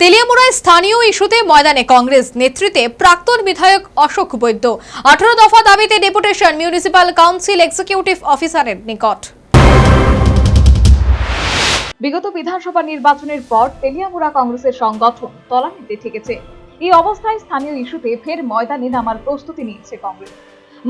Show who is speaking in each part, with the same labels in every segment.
Speaker 1: তেলিয়ামুড়ায় স্থানীয় ইস্যুতে ময়দানে কংগ্রেস নেতৃত্বে প্রাক্তন বিধায়ক অশোক বৈদ্য 18 দফা দাবিতে ডেপুটেশন মিউনিসিপাল কাউন্সিল এক্সিকিউটিভ অফিসারের নিকট।
Speaker 2: বিগত বিধানসভা নির্বাচনের পর তেলিয়ামুড়া কংগ্রেসের সংগঠন তলানিতে ঠেকেছে। এই অবস্থায় স্থানীয় ইস্যুতে ফের ময়দানে নামার প্রস্তুতি নিয়েছে কংগ্রেস।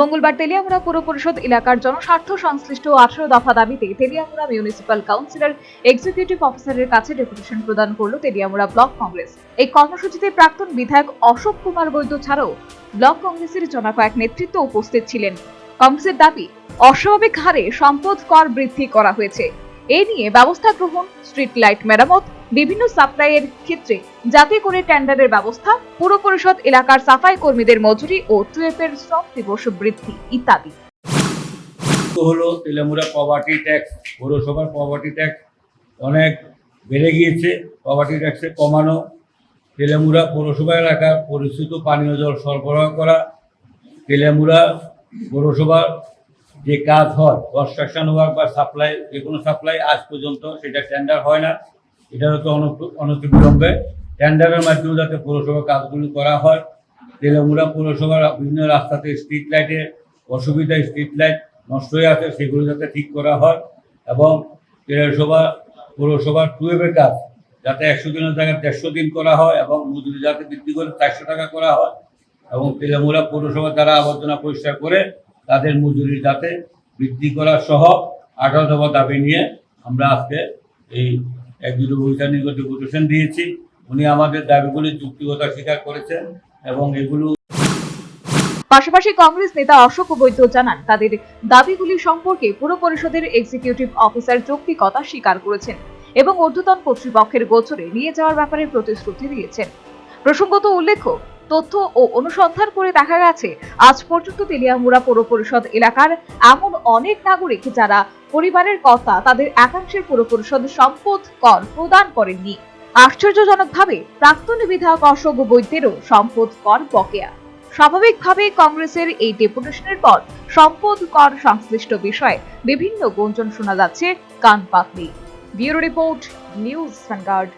Speaker 2: মঙ্গলবার তেলিয়ামুড়া পুর পরিষদ এলাকার জনস্বার্থ সংশ্লিষ্ট 18 দফা দাবিতে তেলিয়ামুড়া মিউনিসিপাল কাউন্সিলের এক্সিকিউটিভ অফিসারের কাছে ডেপুটেশন প্রদান করল তেলিয়ামুড়া ব্লক কংগ্রেস। এই কর্মসূচিতে প্রাক্তন বিধায়ক অশোক কুমার বৈদ্য ছাড়াও ব্লক কংগ্রেসের জনকয়েক নেতৃত্ব উপস্থিত ছিলেন। কংগ্রেসের দাবি, অস্বাভাবিক হারে সম্পদ কর বৃদ্ধি করা হয়েছে। এই নিয়ে ব্যবস্থা গ্রহণ, স্ট্রিট লাইট মেরামত, বিভিন্ন সাপ্লাইয়ের ক্ষেত্রে যাতে করে টেন্ডারের ব্যবস্থা, পুর পরিষদ এলাকার সাফাই কর্মীদের মজুরি ও টুয়েপের শ্রম দিবস বৃদ্ধি ইত্যাদি।
Speaker 3: হলো তেলিয়ামুড়া প্রপার্টি ট্যাক্স, পৌরসভার প্রপার্টি ট্যাক্স অনেক বেড়ে গিয়েছে। প্রপার্টি ট্যাক্সে কমানো, তেলিয়ামুড়া পৌরসভা এলাকার পরিচিত পানীয় জল সরবরাহ করা, তেলিয়ামুড়া পৌরসভার যে কাজ হয় কনস্ট্রাকশন ওয়ার্ক বা সাপ্লাই, যে কোনো সাপ্লাই আজ পর্যন্ত সেটা টেন্ডার হয় না। এটা হচ্ছে অনতিবিলম্বে টেন্ডারের মাধ্যমে যাতে পৌরসভার কাজগুলি করা হয়। তেলিয়ামুড়া পৌরসভার বিভিন্ন রাস্তাতে স্ট্রিট লাইটের অসুবিধা, স্ট্রিট লাইট নষ্ট হয়ে আছে, সেগুলো যাতে ঠিক করা হয় এবং পৌরসভার টুয়েবের কাজ যাতে 100 দিনের জায়গায় 150 দিন করা হয় এবং মজুরি যাতে বৃদ্ধি করে 400 টাকা করা হয় এবং তেলিয়ামুড়া পৌরসভা দ্বারা আবর্জনা পরিষ্কার করে তাদের মজুরি যাতে বৃদ্ধি করা সহ 18 দফা দাবি নিয়ে আমরা আজকে এই এক্সিকিউটিভ অফিসার নিকট ডেপুটেশন দিয়েছি। উনি আমাদের দাবিগুলি যুক্তিগত স্বীকার করেছেন এবং এগুলো
Speaker 2: পাশাপাশি কংগ্রেস নেতা অশোক বৈদ্য জানান, তাদের দাবিগুলি সম্পর্কে পুর পরিষদের এক্সিকিউটিভ অফিসার যৌক্তিকতা স্বীকার করেছেন এবং ঊর্ধ্বতন কর্তৃপক্ষের গোচরে নিয়ে যাওয়ার ব্যাপারে প্রতিশ্রুতি দিয়েছেন। প্রসঙ্গত উল্লেখ্য, তথ্য ও অনুসন্ধান করে দেখা গেছে আজ পর্যন্ত তেলিয়ামুড়া পৌর পরিষদ এলাকার এমন অনেক নাগরিক যারা পরিবারের কর্তা তাদের একাংশের পুর পরিষদ সম্পদ কর প্রদান করেননি। আশ্চর্যজনকভাবে প্রাক্তন বিধায়ক অশোক বৈদ্যেরও সম্পদ কর বকেয়া। স্বাভাবিকভাবে কংগ্রেসের এই ডেপুটেশনের পর সম্পদ কর সংশ্লিষ্ট বিষয়ে বিভিন্ন গুঞ্জন শোনা যাচ্ছে কান পাতলি। Bureau report, News vanguard.